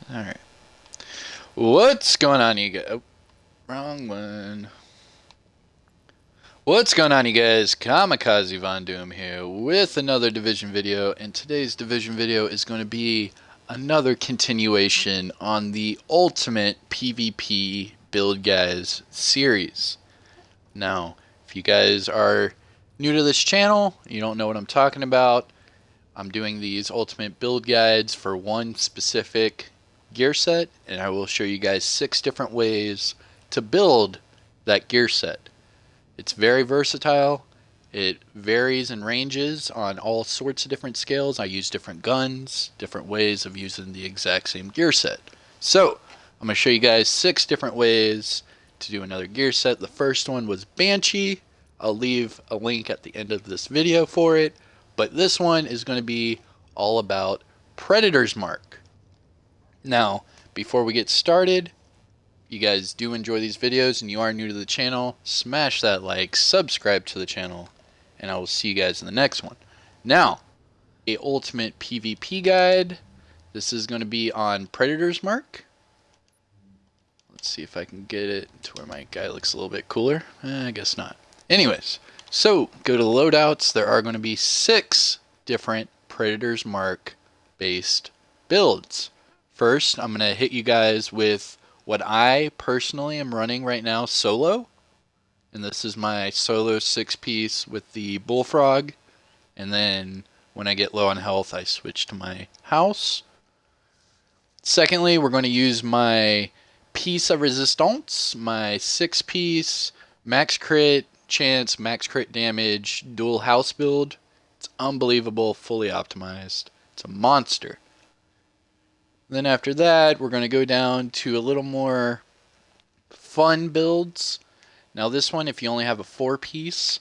Alright. What's going on, you guys? Oh, wrong one. What's going on, you guys? Kamikazevondoom here with another Division video, and today's Division video is going to be another continuation on the Ultimate PvP Build Guys series. Now, if you guys are new to this channel, you don't know what I'm talking about, I'm doing these Ultimate Build Guides for one specific gear set, and I will show you guys 6 different ways to build that gear set. It's very versatile. It varies in ranges on all sorts of different scales. I use different guns, different ways of using the exact same gear set. So I'm going to show you guys 6 different ways to do another gear set. The first one was Banshee. I'll leave a link at the end of this video for it. But this one is going to be all about Predator's Mark. Now, before we get started, you guys do enjoy these videos and you are new to the channel, smash that like, subscribe to the channel, and I will see you guys in the next one. Now, a ultimate PvP guide. This is going to be on Predator's Mark. Let's see if I can get it to where my guy looks a little bit cooler. I guess not. Anyways, so go to the loadouts. There are going to be 6 different Predator's Mark based builds. First, I'm going to hit you guys with what I personally am running right now solo. And this is my solo 6-piece with the Bullfrog. And then when I get low on health, I switch to my house. Secondly, we're going to use my piece of resistance, my 6-piece max crit chance, max crit damage, dual house build. It's unbelievable, fully optimized. It's a monster. Then after that, we're going to go down to a little more fun builds. Now this one, if you only have a 4-piece,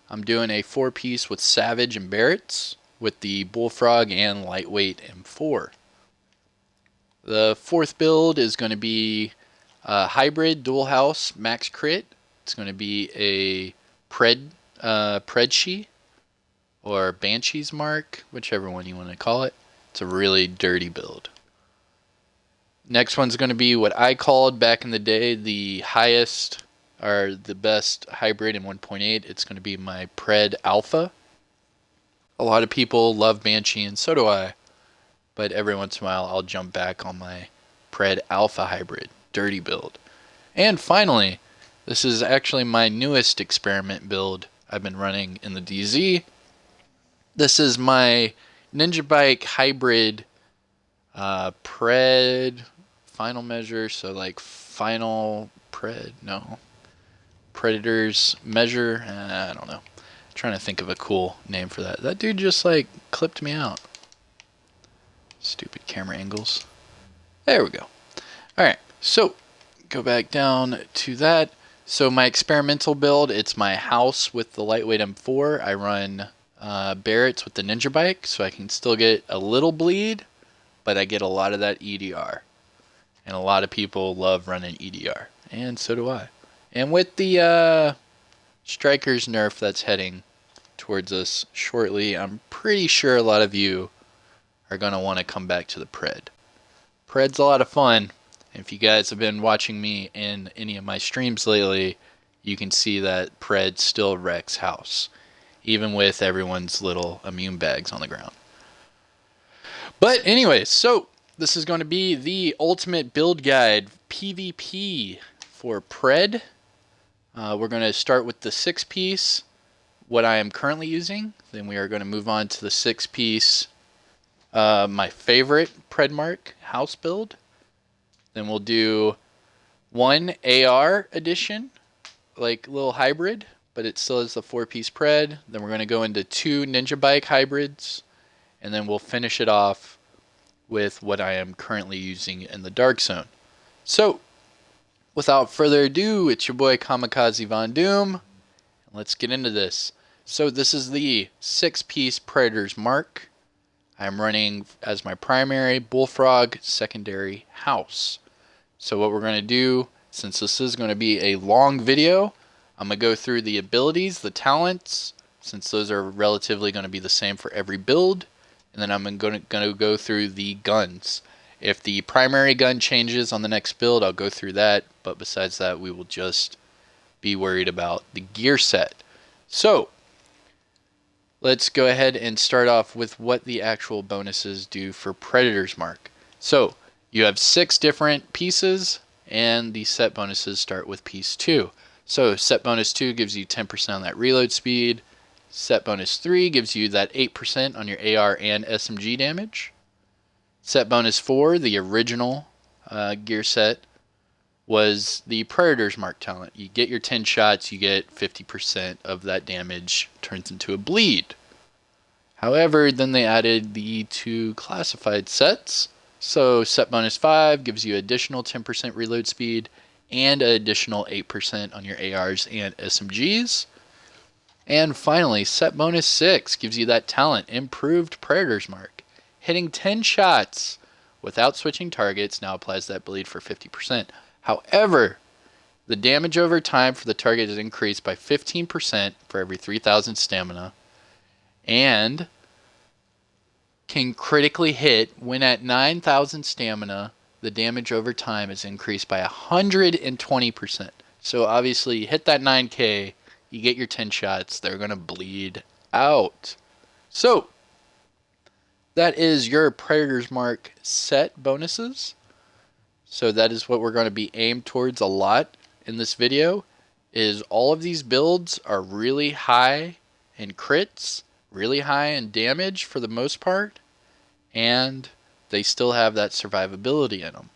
I'm doing a 4-piece with Savage and Barretts with the Bullfrog and Lightweight M4. The 4th build is going to be a hybrid dual house max crit. It's going to be a Predshee or Banshee's Mark, whichever one you want to call it. It's a really dirty build. Next one's going to be what I called back in the day the highest or the best hybrid in 1.8. It's going to be my Pred Alpha. A lot of people love Banshee and so do I, but every once in a while I'll jump back on my Pred Alpha hybrid, dirty build. And finally, this is actually my newest experiment build I've been running in the DZ. This is my Ninja Bike hybrid Pred final measure, so like final Pred, no. Predator's measure, I don't know. I'm trying to think of a cool name for that. That dude just like clipped me out. Stupid camera angles. There we go. Alright, so go back down to that. So my experimental build, it's my house with the lightweight M4. I run Barretts with the Ninja Bike, so I can still get a little bleed, but I get a lot of that EDR. And a lot of people love running EDR, and so do I. And with the Striker's nerf that's heading towards us shortly, I'm pretty sure a lot of you are going to want to come back to the Pred. Pred's a lot of fun. If you guys have been watching me in any of my streams lately, you can see that Pred still wrecks house, even with everyone's little immune bags on the ground. But anyways, so this is going to be the ultimate build guide PvP for Pred. We're going to start with the 6-piece, what I am currently using. Then we are going to move on to the 6-piece, my favorite Predmark house build. Then we'll do one AR edition, like little hybrid, but it still is the 4-piece Pred. Then we're going to go into 2 Ninja Bike hybrids, and then we'll finish it off with what I am currently using in the Dark Zone. So, without further ado, it's your boy Kamikazevondoom. Let's get into this. So this is the 6-piece Predator's Mark. I'm running as my primary Bullfrog, secondary house. So what we're going to do, since this is going to be a long video, I'm going to go through the abilities, the talents, since those are relatively going to be the same for every build. And then I'm going to go through the guns. If the primary gun changes on the next build, I'll go through that, but besides that, we will just be worried about the gear set. So, let's go ahead and start off with what the actual bonuses do for Predator's Mark. So, you have 6 different pieces, and the set bonuses start with piece 2. So, set bonus 2 gives you 10% on that reload speed. Set bonus 3 gives you that 8% on your AR and SMG damage. Set bonus 4, the original gear set, was the Predator's Mark talent. You get your 10 shots, you get 50% of that damage turns into a bleed. However, then they added the 2 classified sets. So set bonus 5 gives you additional 10% reload speed and an additional 8% on your ARs and SMGs. And finally, set bonus 6 gives you that talent, Improved Predator's Mark. Hitting 10 shots without switching targets now applies that bleed for 50%. However, the damage over time for the target is increased by 15% for every 3,000 stamina, and can critically hit when at 9,000 stamina. The damage over time is increased by 120%. So obviously, you hit that 9k, you get your 10 shots, they're going to bleed out. So, that is your Predator's Mark set bonuses. So that is what we're going to be aimed towards a lot in this video, is all of these builds are really high in crits, really high in damage for the most part, and they still have that survivability in them.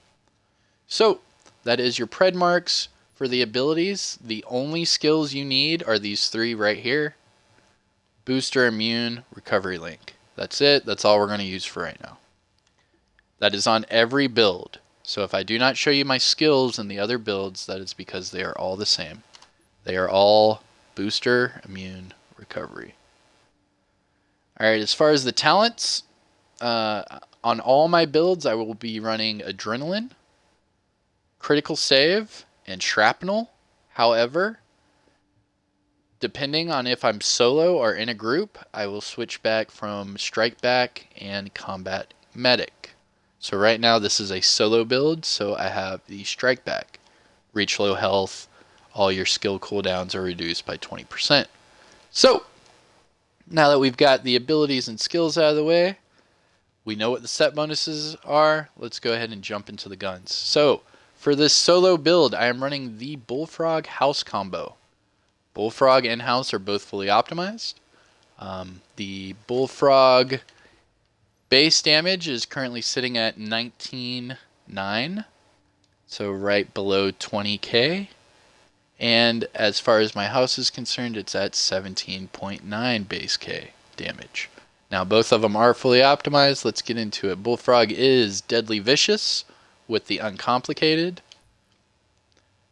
So that is your Pred Marks. For the abilities, the only skills you need are these 3 right here: Booster, Immune, Recovery Link. That's it. That's all we're going to use for right now. That is on every build. So if I do not show you my skills in the other builds, that is because they are all the same. They are all Booster, Immune, Recovery. Alright, as far as the talents, on all my builds I will be running Adrenaline, Critical Save, and Shrapnel. However, depending on if I'm solo or in a group, I will switch back from Strike Back and Combat Medic. So right now this is a solo build, so I have the Strike Back. Reach low health, all your skill cooldowns are reduced by 20%. So, now that we've got the abilities and skills out of the way, we know what the set bonuses are, let's go ahead and jump into the guns. So, for this solo build, I am running the Bullfrog House combo. Bullfrog and House are both fully optimized. The Bullfrog base damage is currently sitting at 19.9, so right below 20k. And as far as my house is concerned, it's at 17.9 base K damage. Now both of them are fully optimized. Let's get into it. Bullfrog is Deadly Vicious with the Uncomplicated.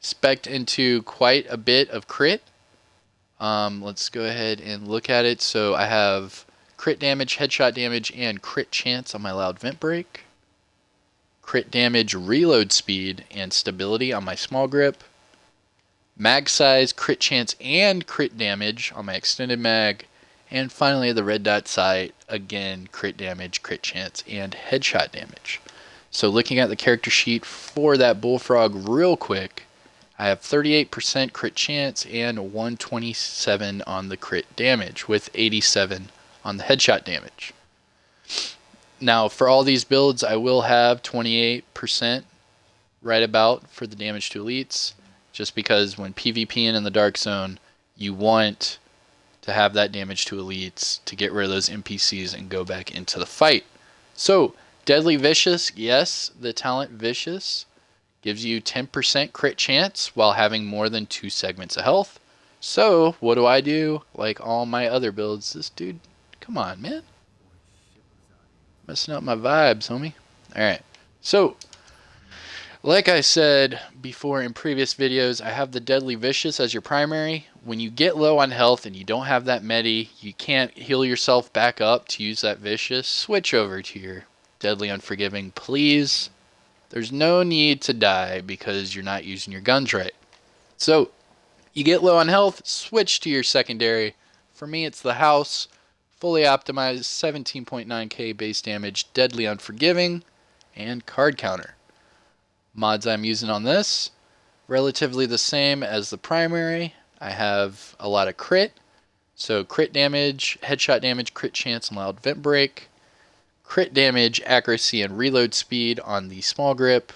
Spec'd into quite a bit of crit. Let's go ahead and look at it. So I have crit damage, headshot damage, and crit chance on my Loud Vent Break. Crit damage, reload speed, and stability on my Small Grip. Mag size, crit chance, and crit damage on my Extended Mag. And finally the red dot sight, again, crit damage, crit chance, and headshot damage. So looking at the character sheet for that Bullfrog real quick, I have 38% crit chance and 127 on the crit damage with 87 on the headshot damage. Now for all these builds I will have 28% right about for the damage to elites, just because when PvPing in the Dark Zone you want to have that damage to elites to get rid of those NPCs and go back into the fight. So Deadly Vicious, yes, the talent Vicious gives you 10% crit chance while having more than 2 segments of health. So what do? Like all my other builds, this dude, come on, man. Messing up my vibes, homie. Alright, so like I said before in previous videos, I have the Deadly Vicious as your primary. When you get low on health and you don't have that medi, you can't heal yourself back up to use that Vicious, switch over to your Deadly Unforgiving, please. There's no need to die because you're not using your guns right. So, you get low on health, switch to your secondary. For me, it's the House, fully optimized, 17.9k base damage, Deadly Unforgiving, and card counter. Mods I'm using on this, relatively the same as the primary. I have a lot of crit, so crit damage, headshot damage, crit chance, and loud vent break. Crit damage, accuracy, and reload speed on the small grip.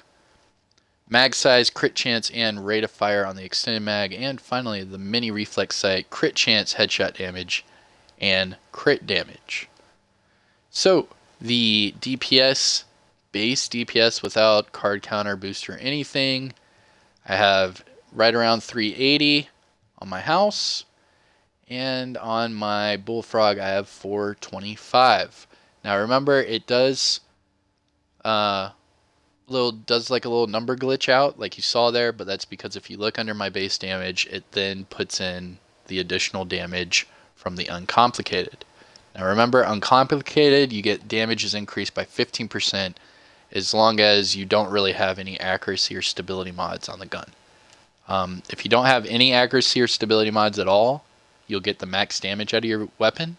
Mag size, crit chance, and rate of fire on the extended mag. And finally, the mini reflex sight, crit chance, headshot damage, and crit damage. So, the DPS, base DPS without card counter, boost, or anything, I have right around 380 on my house. And on my Bullfrog, I have 425. Now remember, it does like a little number glitch out like you saw there, but that's because if you look under my base damage, it then puts in the additional damage from the uncomplicated. Now remember, uncomplicated, you get damages increased by 15% as long as you don't really have any accuracy or stability mods on the gun. If you don't have any accuracy or stability mods at all, you'll get the max damage out of your weapon.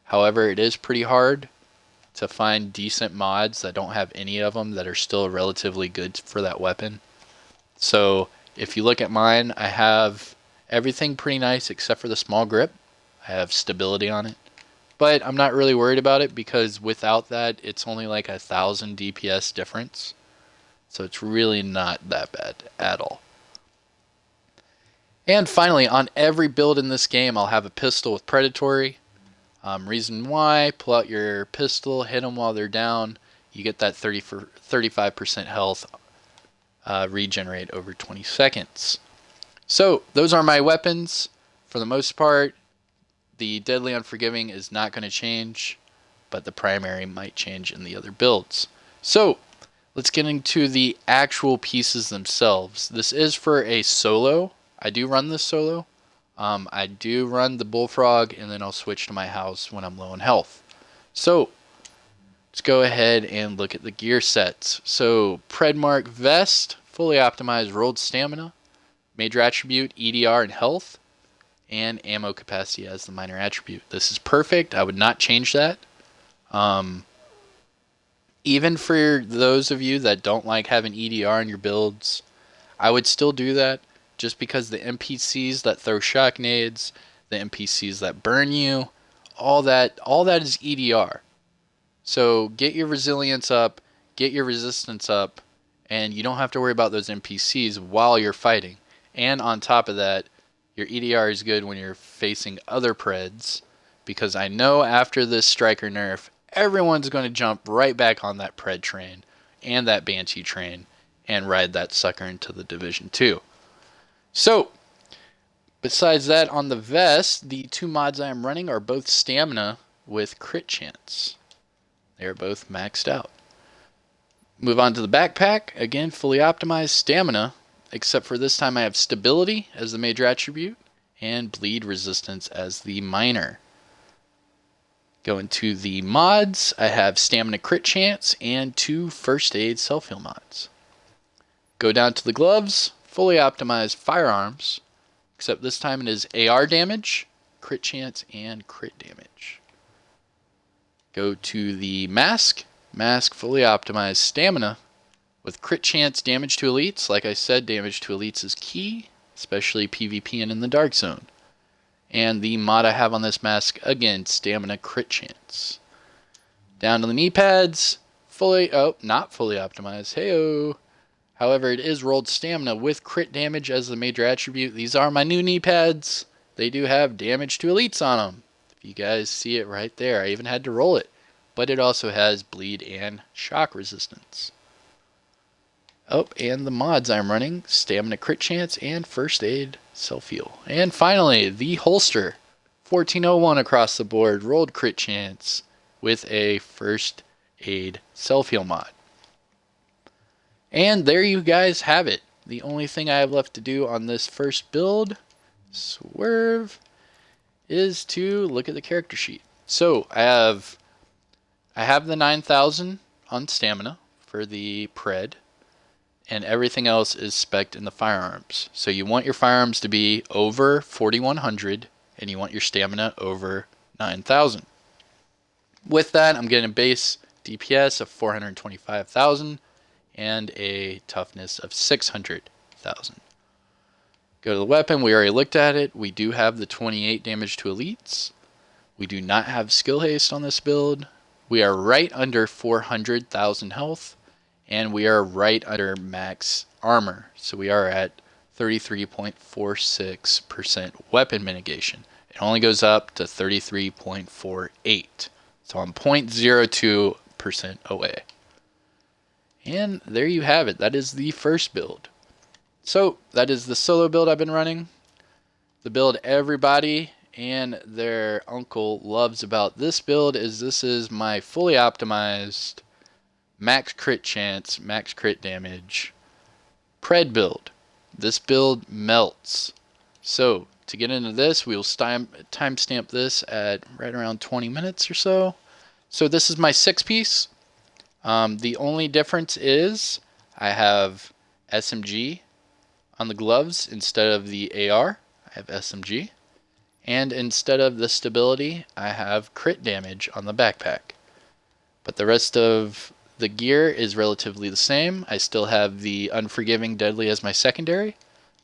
However, it is pretty hard to find decent mods that don't have any of them that are still relatively good for that weapon. So if you look at mine, I have everything pretty nice except for the small grip. I have stability on it, but I'm not really worried about it because without that, it's only like 1,000 DPS difference. So it's really not that bad at all. And finally, on every build in this game, I'll have a pistol with predatory. Reason why, pull out your pistol, hit them while they're down. You get that 35% health regenerate over 20 seconds. So, those are my weapons. For the most part, the Deadly Unforgiving is not going to change, but the primary might change in the other builds. So, let's get into the actual pieces themselves. This is for a solo. I do run this solo. I do run the Bullfrog, and then I'll switch to my house when I'm low on health. So, let's go ahead and look at the gear sets. So, Predmark Vest, fully optimized rolled stamina, major attribute, EDR and health, and ammo capacity as the minor attribute. This is perfect. I would not change that. Even for those of you that don't like having EDR in your builds, I would still do that. Just because the NPCs that throw shock nades, the NPCs that burn you, all that is EDR. So get your resilience up, get your resistance up, and you don't have to worry about those NPCs while you're fighting. And on top of that, your EDR is good when you're facing other Preds, because I know after this Striker nerf, everyone's going to jump right back on that Pred train and that Banshee train and ride that sucker into the Division 2. So, besides that, on the vest, the two mods I am running are both stamina with crit chance. They are both maxed out. Move on to the backpack. Again, fully optimized stamina, except for this time I have stability as the major attribute and bleed resistance as the minor. Going to the mods, I have stamina crit chance and 2 first aid self-heal mods. Go down to the gloves. Fully optimized firearms, except this time it is AR damage, crit chance, and crit damage. Go to the mask. Mask fully optimized stamina with crit chance damage to elites. Like I said, damage to elites is key, especially PvP and in the dark zone. And the mod I have on this mask, again, stamina crit chance. Down to the knee pads, not fully optimized, heyo. However, it is rolled stamina with crit damage as the major attribute. These are my new knee pads. They do have damage to elites on them. If you guys see it right there, I even had to roll it. But it also has bleed and shock resistance. Oh, and the mods I'm running, stamina crit chance and first aid self-heal. And finally, the holster. 1401 across the board, rolled crit chance with a first aid self-heal mod. And there you guys have it. The only thing I have left to do on this first build, swerve, is to look at the character sheet. So I have the 9,000 on stamina for the Pred, and everything else is spec'd in the firearms. So you want your firearms to be over 4,100, and you want your stamina over 9,000. With that, I'm getting a base DPS of 425,000, and a toughness of 600,000. Go to the weapon, we already looked at it. We do have the 28 damage to elites. We do not have skill haste on this build. We are right under 400,000 health, and we are right under max armor. So we are at 33.46% weapon mitigation. It only goes up to 33.48. So I'm 0.02% away. And there you have it. That is the first build. So that is the solo build I've been running. The build everybody and their uncle loves about this build is this is my fully optimized max crit chance, max crit damage pred build. This build melts. So to get into this, we will timestamp this at right around 20 minutes or so. So this is my 6-piece. The only difference is I have SMG on the gloves instead of the AR. I have SMG. And instead of the stability, I have crit damage on the backpack. But the rest of the gear is relatively the same. I still have the Unforgiving Deadly as my secondary.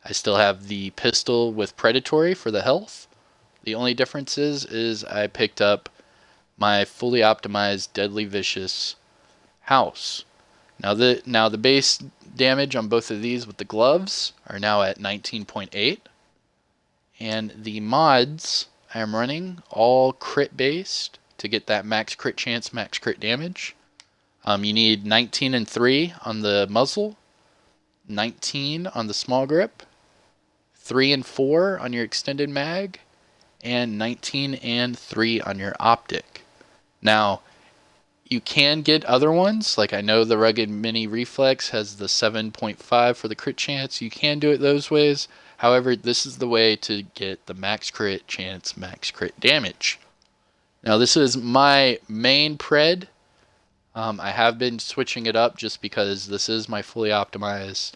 I still have the pistol with Predatory for the health. The only difference is I picked up my fully optimized Deadly Vicious house. Now the base damage on both of these with the gloves are now at 19.8. And the mods I am running all crit based to get that max crit chance, max crit damage. You need 19 and 3 on the muzzle, 19 on the small grip, 3 and 4 on your extended mag, and 19 and 3 on your optic. Now, you can get other ones, like I know the Rugged Mini Reflex has the 7.5 for the crit chance. You can do it those ways. However, this is the way to get the max crit chance, max crit damage. Now, this is my main pred. I have been switching it up just because this is my fully optimized,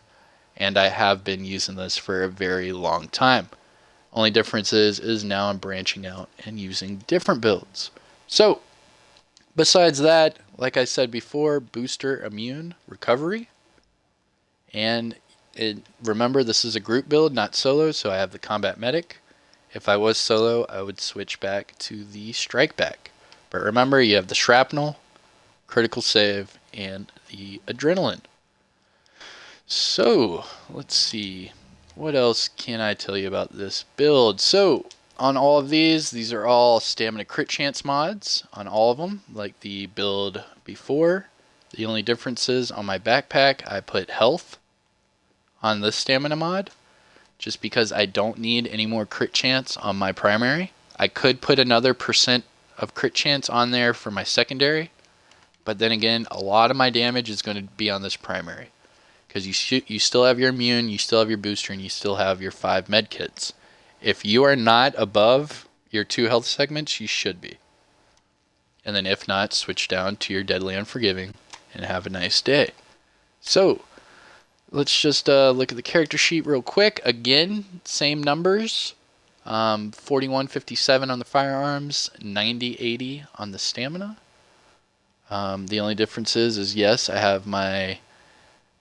and I have been using this for a very long time. Only difference is now I'm branching out and using different builds. So, besides that, like I said before, booster immune recovery. And remember, this is a group build, not solo, so I have the combat medic. If I was solo, I would switch back to the strike back. But remember, you have the shrapnel, critical save, and the adrenaline. So, let's see. What else can I tell you about this build? So, on all of these are all stamina crit chance mods on all of them, like the build before. The only difference is on my backpack, I put health on this stamina mod, just because I don't need any more crit chance on my primary. I could put another % of crit chance on there for my secondary, but then again, a lot of my damage is going to be on this primary, because you still have your immune, you still have your booster, and you still have your 5 med kits. If you are not above your 2 health segments, you should be. And then if not, switch down to your Deadly Unforgiving and have a nice day. So, let's just look at the character sheet real quick. Again, same numbers. 4157 on the firearms, 9080 on the stamina. The only difference is yes, I have my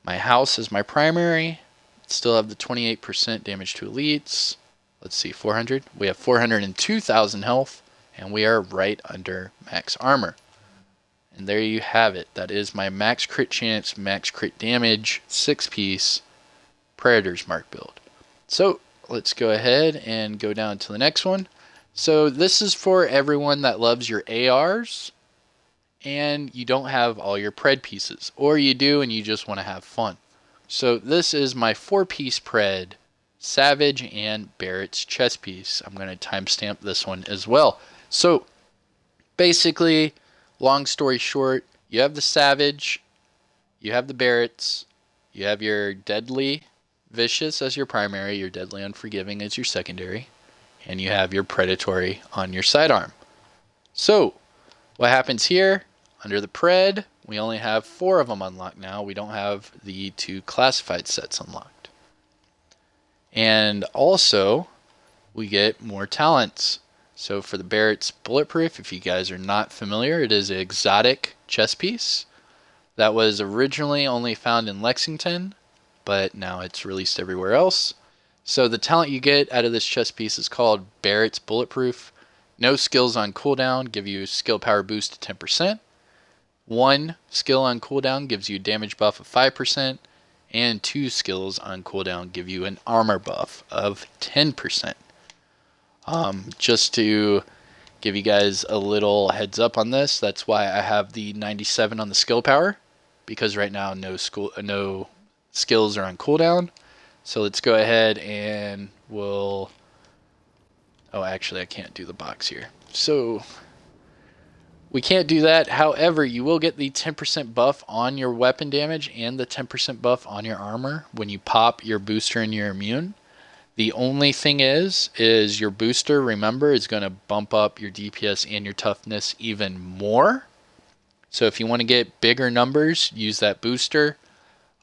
house as my primary. Still have the 28% damage to elites. Let's see, 400. We have 402,000 health, and we are right under max armor. And there you have it. That is my max crit chance, max crit damage, 6-piece Predator's Mark build. So let's go ahead and go down to the next one. So this is for everyone that loves your ARs and you don't have all your pred pieces, or you do and you just want to have fun. So this is my 4-piece pred, Savage and Barrett's chest piece. I'm going to timestamp this one as well. So basically, long story short, you have the Savage, you have the Barretts, you have your Deadly Vicious as your primary, your Deadly Unforgiving as your secondary, and you have your Predatory on your sidearm. So, what happens here? Under the Pred, we only have 4 of them unlocked now. We don't have the 2 classified sets unlocked. And also, we get more talents. So for the Barrett's Bulletproof, if you guys are not familiar, it is an exotic chess piece that was originally only found in Lexington, but now it's released everywhere else. So the talent you get out of this chess piece is called Barrett's Bulletproof. No skills on cooldown give you skill power boost to 10%. One skill on cooldown gives you damage buff of 5%. And 2 skills on cooldown give you an armor buff of 10%. Just to give you guys a little heads up on this, that's why I have the 97 on the skill power, because right now no skills are on cooldown. So let's go ahead and we'll... Oh, actually I can't do the box here. So we can't do that. However, you will get the 10% buff on your weapon damage and the 10% buff on your armor when you pop your booster and your immune. The only thing is your booster, remember, is going to bump up your DPS and your toughness even more. So if you want to get bigger numbers, use that booster.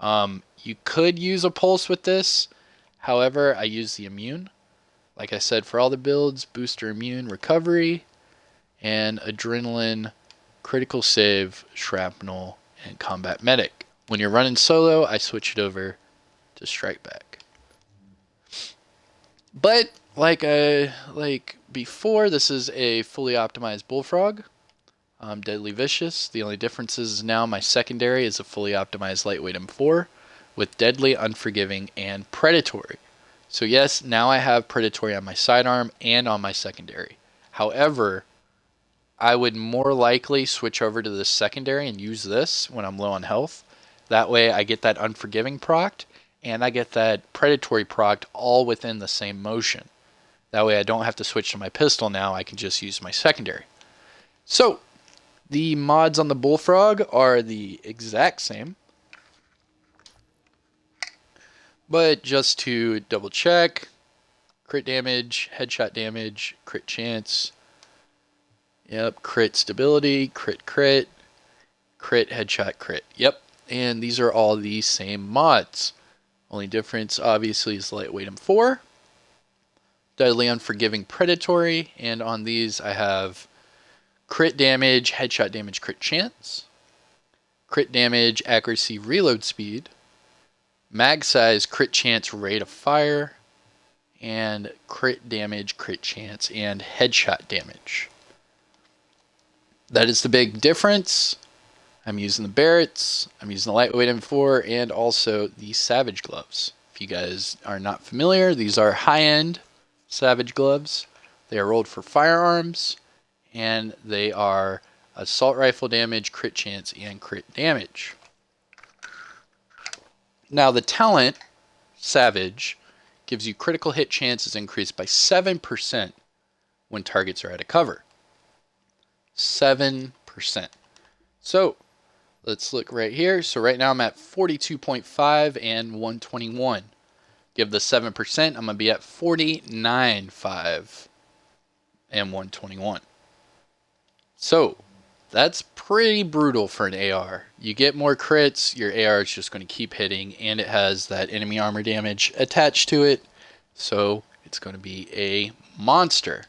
You could use a pulse with this. However, I use the immune. Like I said, for all the builds, booster, immune, recovery, and adrenaline, critical save, shrapnel, and combat medic. When you're running solo, I switch it over to strike back. But like before, this is a fully optimized Bullfrog. Deadly Vicious. The only difference is now my secondary is a fully optimized lightweight M4 with Deadly, Unforgiving, and Predatory. So yes, now I have Predatory on my sidearm and on my secondary. However, I would more likely switch over to the secondary and use this when I'm low on health. That way I get that Unforgiving procced and I get that Predatory procced all within the same motion. That way I don't have to switch to my pistol now, I can just use my secondary. So, the mods on the Bullfrog are the exact same. But just to double check, crit damage, headshot damage, crit chance, yep, crit stability, crit, headshot, crit. Yep, and these are all the same mods. Only difference, obviously, is lightweight M4, Deadly, Unforgiving, Predatory, and on these I have crit damage, headshot damage, crit chance, crit damage, accuracy, reload speed, mag size, crit chance, rate of fire, and crit damage, crit chance, and headshot damage. That is the big difference. I'm using the Barretts, I'm using the lightweight M4, and also the Savage gloves. If you guys are not familiar, these are high-end Savage gloves. They are rolled for firearms, and they are assault rifle damage, crit chance, and crit damage. Now the talent, Savage, gives you critical hit chances increased by 7% when targets are out of cover. 7%. So let's look right here. So right now I'm at 42.5 and 121. Give the 7%, I'm going to be at 49.5 and 121. So that's pretty brutal for an AR. You get more crits, your AR is just going to keep hitting, and it has that enemy armor damage attached to it, so it's going to be a monster.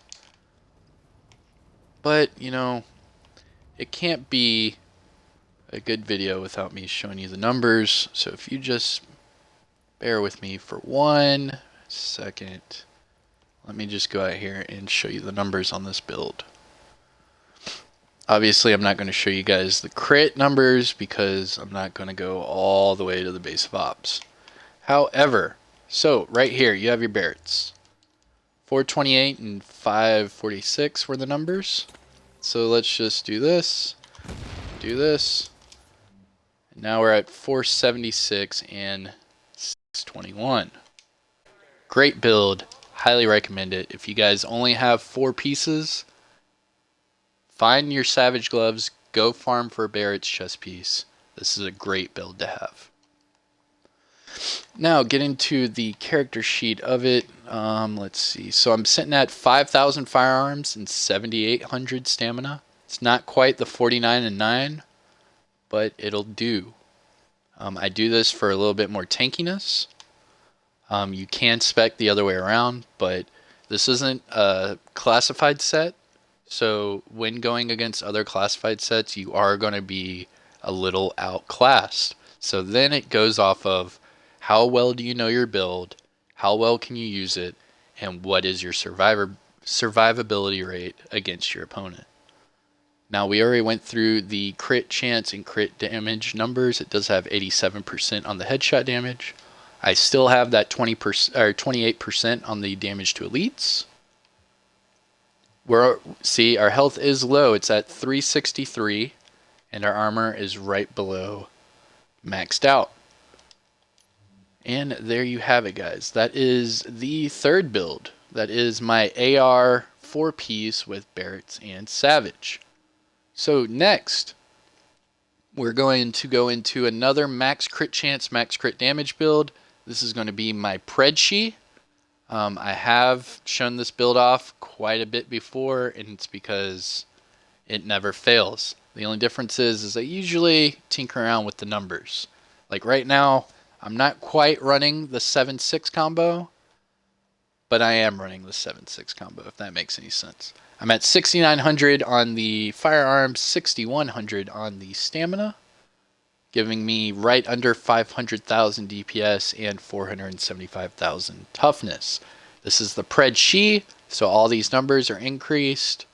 But, you know, it can't be a good video without me showing you the numbers, so if you just bear with me for 1 second, let me just go out here and show you the numbers on this build. Obviously, I'm not going to show you guys the crit numbers because I'm not going to go all the way to the base of ops. However, so right here, you have your Barretts. 428 and 546 were the numbers. So let's just do this, and now we're at 476 and 621. Great build, highly recommend it. If you guys only have 4 pieces, find your Savage gloves, go farm for a Barrett's chest piece. This is a great build to have. Now get into the character sheet of it. Let's see. So I'm sitting at 5,000 firearms and 7,800 stamina. It's not quite the 49 and 9, but it'll do. I do this for a little bit more tankiness. You can spec the other way around, but This isn't a classified set, so when going against other classified sets, you are going to be a little outclassed. So then it goes off of how well do you know your build, how well can you use it, and what is your survivability rate against your opponent. Now, we already went through the crit chance and crit damage numbers. It does have 87% on the headshot damage. I still have that 20% or 28% on the damage to elites. See, our health is low. It's at 363, and our armor is right below maxed out. And there you have it, guys. That is the third build. That is my AR 4-piece with Barretts and Savage. So next, we're going to go into another max crit chance, max crit damage build. This is going to be my Predshee. I have shown this build off quite a bit before, and it's because it never fails. The only difference is I usually tinker around with the numbers. Like right now, I'm not quite running the 7-6 combo, but I am running the 7-6 combo, if that makes any sense. I'm at 6,900 on the firearms, 6,100 on the stamina, giving me right under 500,000 DPS and 475,000 toughness. This is the Predshee, so all these numbers are increased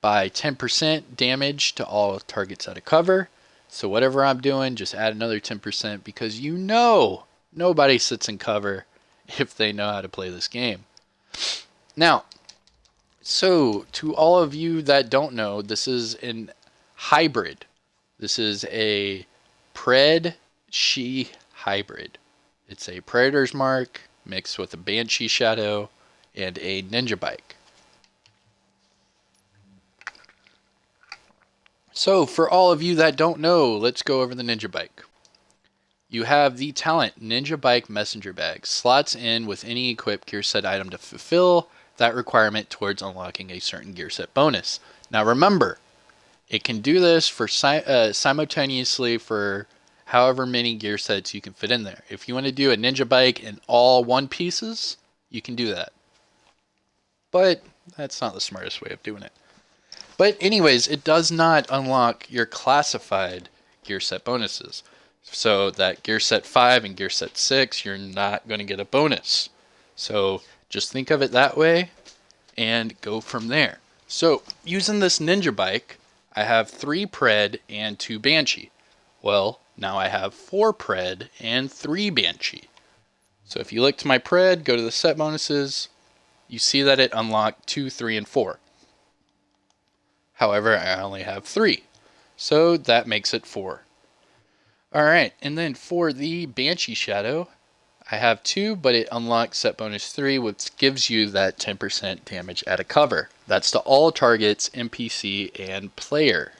by 10% damage to all targets out of cover. So whatever I'm doing, just add another 10% because you know nobody sits in cover if they know how to play this game. Now, so to all of you that don't know, this is an hybrid. This is a Predshee hybrid. It's a Predator's Mark mixed with a Banshee Shadow and a Ninja Bike. So for all of you that don't know, let's go over the Ninja Bike. You have the talent Ninja Bike Messenger Bag. Slots in with any equipped gear set item to fulfill that requirement towards unlocking a certain gear set bonus. Now remember, it can do this for simultaneously for however many gear sets you can fit in there. If you want to do a Ninja Bike in all one pieces, you can do that. But that's not the smartest way of doing it. But anyways, it does not unlock your classified gear set bonuses. So that gear set 5 and gear set 6, you're not going to get a bonus. So just think of it that way and go from there. So using this Ninja Bike, I have 3 Pred and 2 Banshee. Well, now I have 4 Pred and 3 Banshee. So if you look to my Pred, go to the set bonuses, you see that it unlocked 2, 3, and 4. However, I only have 3. So that makes it 4. Alright, and then for the Banshee Shadow, I have 2, but it unlocks set bonus 3, which gives you that 10% damage at a cover. That's to all targets, NPC, and player.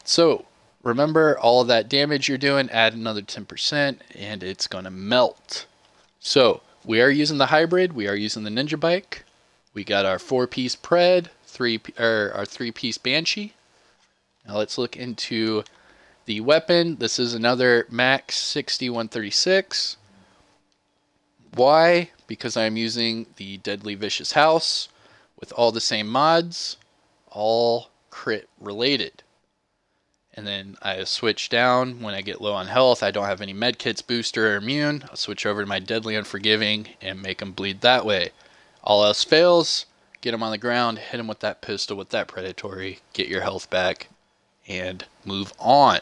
So, remember all that damage you're doing, add another 10%, and it's going to melt. So, we are using the hybrid, we are using the Ninja Bike. We got our 4-piece Pred, our 3-piece Banshee. Now let's look into the weapon. This is another Max 6136. Why? Because I'm using the Deadly Vicious House with all the same mods, all crit related. And then I switch down when I get low on health. I don't have any medkits, booster, or immune. I'll switch over to my Deadly Unforgiving and make them bleed that way. All else fails, get them on the ground, hit them with that pistol, with that predatory, get your health back, and move on.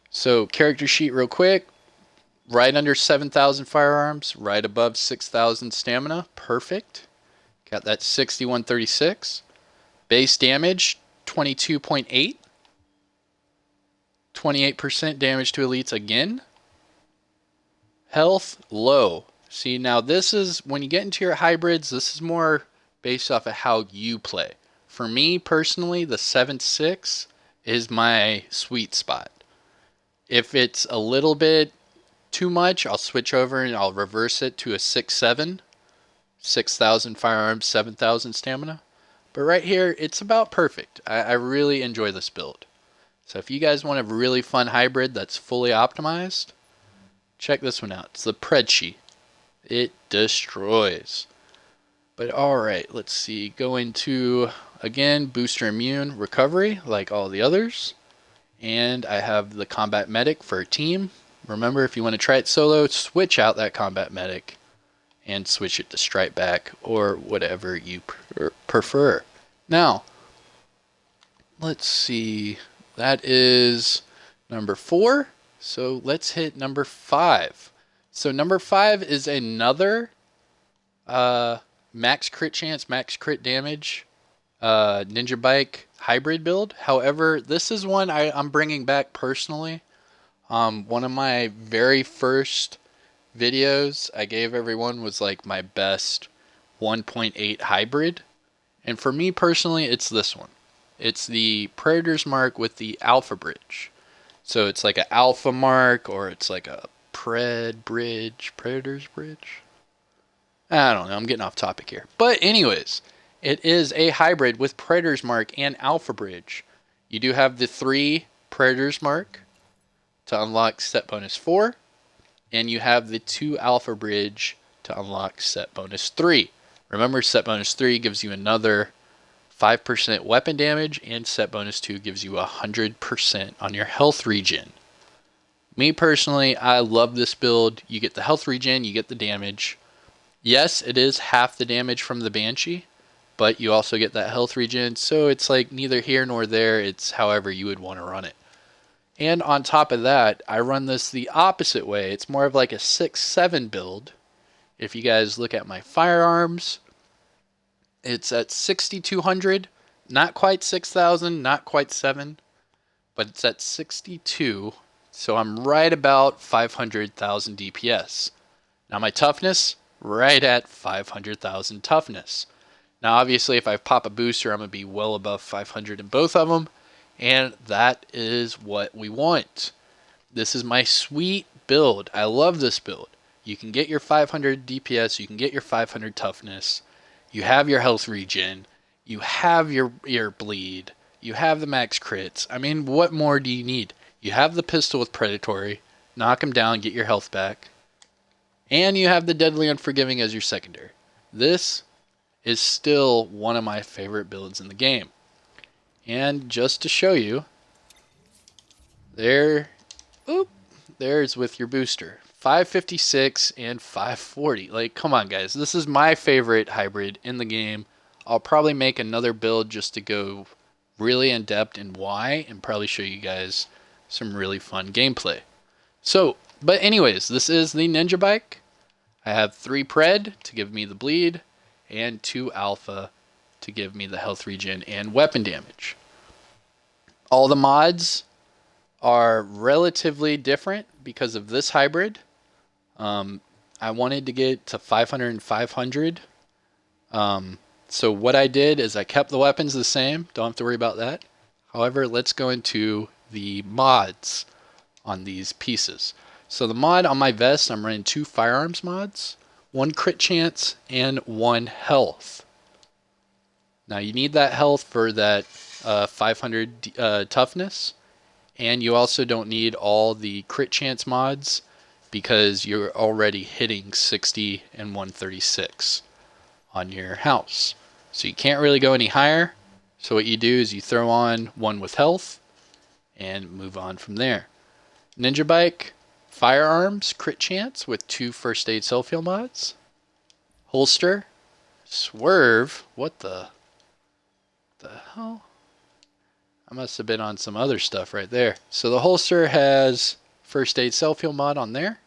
So character sheet real quick. Right under 7,000 firearms, right above 6,000 stamina. Perfect. Got that 6136. Base damage, 22.8. 28% damage to elites again. Health, low. See, now this is, when you get into your hybrids, this is more based off of how you play. For me, personally, the 7.6 is my sweet spot. If it's a little bit too much, I'll switch over and I'll reverse it to a 6.7. 6,000 firearms, 7,000 stamina. But right here, it's about perfect. I really enjoy this build. So if you guys want a really fun hybrid that's fully optimized, check this one out. It's the Predshee. It destroys. But alright, let's see. Go into, again, booster immune recovery like all the others. And I have the combat medic for a team. Remember, if you want to try it solo, switch out that combat medic and switch it to strike back or whatever you prefer. Now, let's see. That is number 4. So let's hit number 5. So number 5 is another max crit chance, max crit damage ninja bike hybrid build. However, this is one I'm bringing back personally. One of my very first videos I gave everyone was like my best 1.8 hybrid. And for me personally, it's this one. It's the Predator's Mark with the Alpha Bridge. So it's like an Alpha Mark, or it's like a Predator's Bridge. I don't know, I'm getting off topic here. But anyways, it is a hybrid with Predator's Mark and Alpha Bridge. You do have the 3 Predator's Mark to unlock set bonus 4, and you have the 2 Alpha Bridge to unlock set bonus 3. Remember, set bonus 3 gives you another 5% weapon damage, and set bonus 2 gives you 100% on your health regen. Me personally, I love this build. You get the health regen, you get the damage. Yes, it is half the damage from the Banshee, but you also get that health regen, so it's like neither here nor there. It's however you would want to run it. And on top of that, I run this the opposite way. It's more of like a 6-7 build. If you guys look at my firearms, it's at 6,200, not quite 6,000, not quite 7, but it's at 62, so I'm right about 500,000 DPS. Now my toughness, right at 500,000 toughness. Now obviously if I pop a booster, I'm going to be well above 500 in both of them, and that is what we want. This is my sweet build. I love this build. You can get your 500 DPS, you can get your 500 toughness, you have your health regen, you have your bleed, you have the max crits. I mean, what more do you need? You have the pistol with predatory, knock him down, get your health back, and you have the deadly unforgiving as your secondary. This is still one of my favorite builds in the game. And just to show you, there's with your booster. 556 and 540. Like, come on, guys. This is my favorite hybrid in the game. I'll probably make another build just to go really in depth in why, and probably show you guys some really fun gameplay. So, but anyways, this is the Ninja Bike. I have 3 Pred to give me the bleed, and 2 Alpha to give me the health regen and weapon damage. All the mods are relatively different because of this hybrid. I wanted to get to 500 and 500. So what I did is I kept the weapons the same. Don't have to worry about that. However, let's go into the mods on these pieces. So the mod on my vest, I'm running 2 firearms mods, 1 crit chance, and 1 health. Now you need that health for that 500 toughness, and you also don't need all the crit chance mods because you're already hitting 60 and 136 on your house. So you can't really go any higher. So what you do is you throw on 1 with health and move on from there. Ninja Bike, firearms, crit chance with 2 first aid self-heal mods. Holster, swerve, what the hell? I must have been on some other stuff right there. So the holster has first aid self-heal mod on there.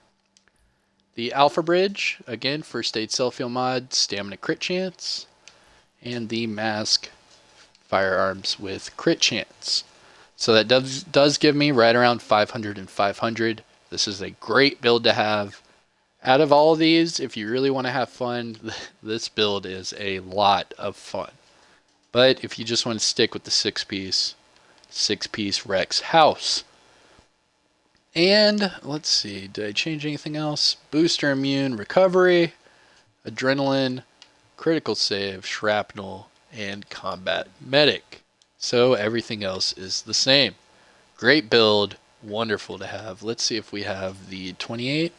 The Alpha Bridge, again, first aid self-heal mod, stamina crit chance. And the mask, firearms with crit chance. So that does give me right around 500 and 500. This is a great build to have. Out of all of these, if you really want to have fun, this build is a lot of fun. But if you just want to stick with the 6-piece Rex house. And let's see, did I change anything else? Booster immune, recovery, adrenaline, critical save, shrapnel, and combat medic. So everything else is the same. Great build, wonderful to have. Let's see if we have the 28.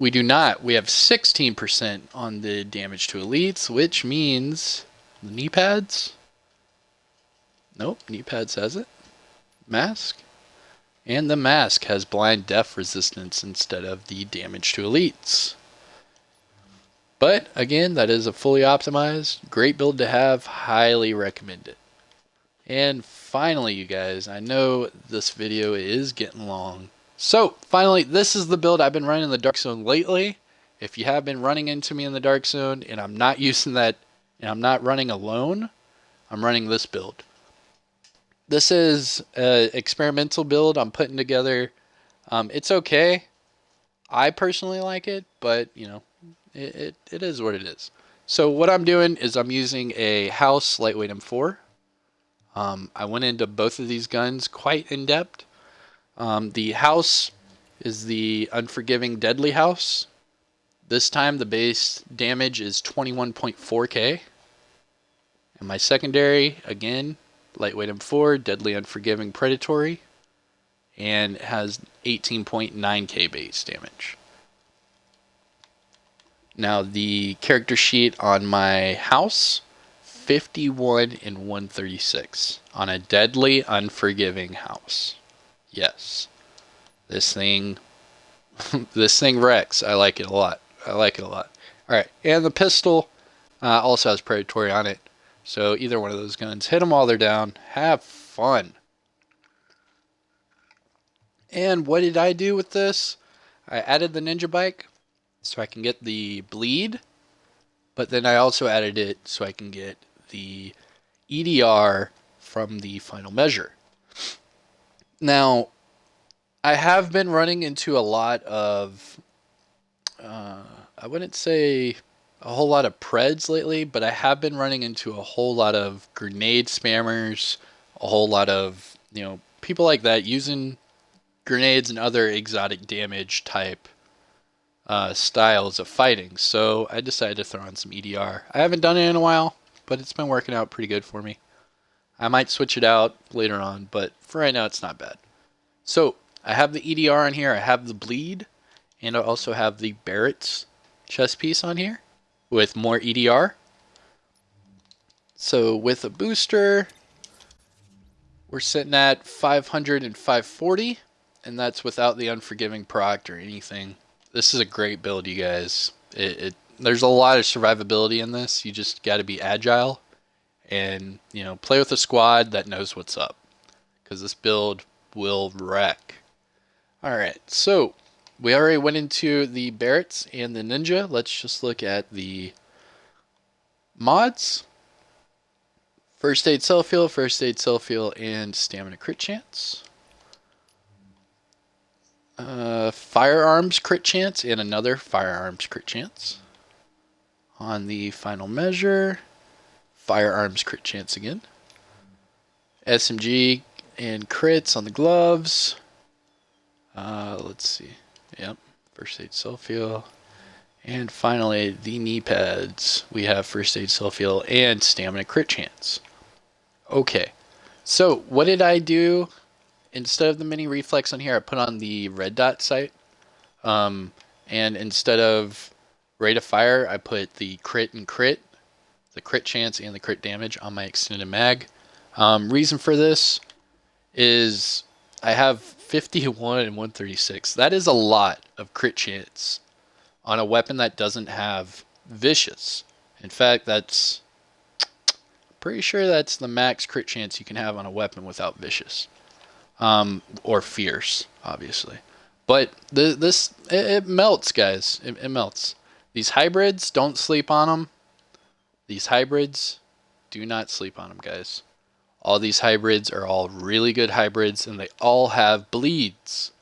We do not. We have 16% on the damage to elites, which means the knee pads. Nope, knee pads has it. Mask. And the mask has blind death resistance instead of the damage to elites. But again, that is a fully optimized, great build to have, highly recommend it. And finally, you guys, I know this video is getting long. So finally, this is the build I've been running in the Dark Zone lately. If you have been running into me in the Dark Zone and I'm not using that, and I'm not running alone, I'm running this build. This is an experimental build I'm putting together. It's okay. I personally like it, but you know, it is what it is. So what I'm doing is I'm using a House Lightweight M4. I went into both of these guns quite in depth. The House is the Unforgiving Deadly House. This time the base damage is 21.4k. And my secondary, again, Lightweight M4, Deadly Unforgiving Predatory, and it has 18.9k base damage. Now the character sheet on my House, 51 and 136 on a Deadly Unforgiving House. Yes, this thing wrecks. I like it a lot. Alright, and the pistol also has Predatory on it. So either one of those guns, hit them while they're down. Have fun. And what did I do with this? I added the ninja bike so I can get the bleed. But then I also added it so I can get the EDR from the final measure. Now, I have been running into a lot of, I wouldn't say a whole lot of Preds lately, but I have been running into a whole lot of grenade spammers, a whole lot of, you know, people like that using grenades and other exotic damage type styles of fighting. So I decided to throw on some EDR. I haven't done it in a while, but it's been working out pretty good for me. I might switch it out later on, but for right now it's not bad. So I have the EDR on here, I have the bleed, and I also have the Barrett's chest piece on here with more EDR. So with a booster, we're sitting at 500 and 540, and that's without the Unforgiving proc or anything. This is a great build, you guys. There's a lot of survivability in this. You just got to be agile and, you know, play with a squad that knows what's up, because this build will wreck. Alright, so we already went into the Barretts and the Ninja. Let's just look at the mods. First Aid Self-Heal, and Stamina Crit Chance. Firearms Crit Chance, and another Firearms Crit Chance. On the final measure, Firearms Crit Chance again. SMG and crits on the gloves. Let's see. Yep, First Aid Self-Heal. And finally, the knee pads. We have First Aid Self-Heal and Stamina Crit Chance. Okay, so what did I do? Instead of the mini reflex on here, I put on the red dot sight. And instead of rate of fire, I put the crit and crit, the crit chance and the crit damage on my extended mag. Reason for this is I have 51 and 136. That is a lot of crit chance on a weapon that doesn't have vicious. In fact, that's pretty sure that's the max crit chance you can have on a weapon without vicious. Or fierce, obviously. But it melts, guys. It melts. These hybrids, don't sleep on them. These hybrids, do not sleep on them, guys. All these hybrids are all really good hybrids, and they all have bleeds.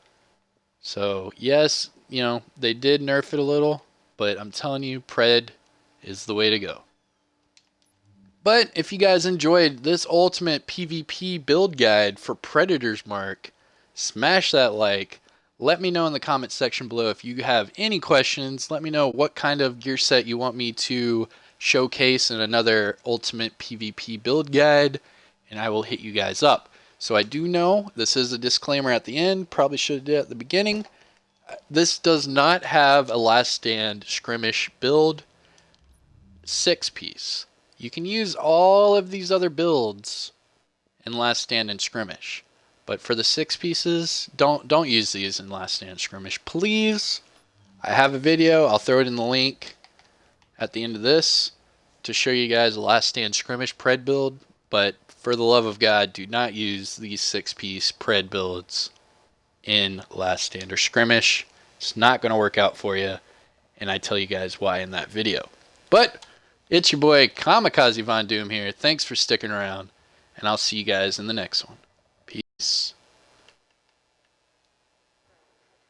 So, yes, you know, they did nerf it a little, but I'm telling you, Pred is the way to go. But if you guys enjoyed this ultimate PvP build guide for Predator's Mark, smash that like. Let me know in the comment section below if you have any questions. Let me know what kind of gear set you want me to showcase in another ultimate PvP build guide, and I will hit you guys up. So I do know this is a disclaimer at the end, probably should have did it at the beginning. This does not have a last stand skirmish build 6-piece. You can use all of these other builds in last stand and skirmish, but for the 6 pieces, don't use these in last stand skirmish, please. I have a video, I'll throw it in the link at the end of this to show you guys a last stand skirmish pred build, but for the love of God, do not use these 6-piece pred builds in last stand or skirmish. It's not going to work out for you, and I tell you guys why in that video. But it's your boy Kamikazevondoom here. Thanks for sticking around, and I'll see you guys in the next one. Peace.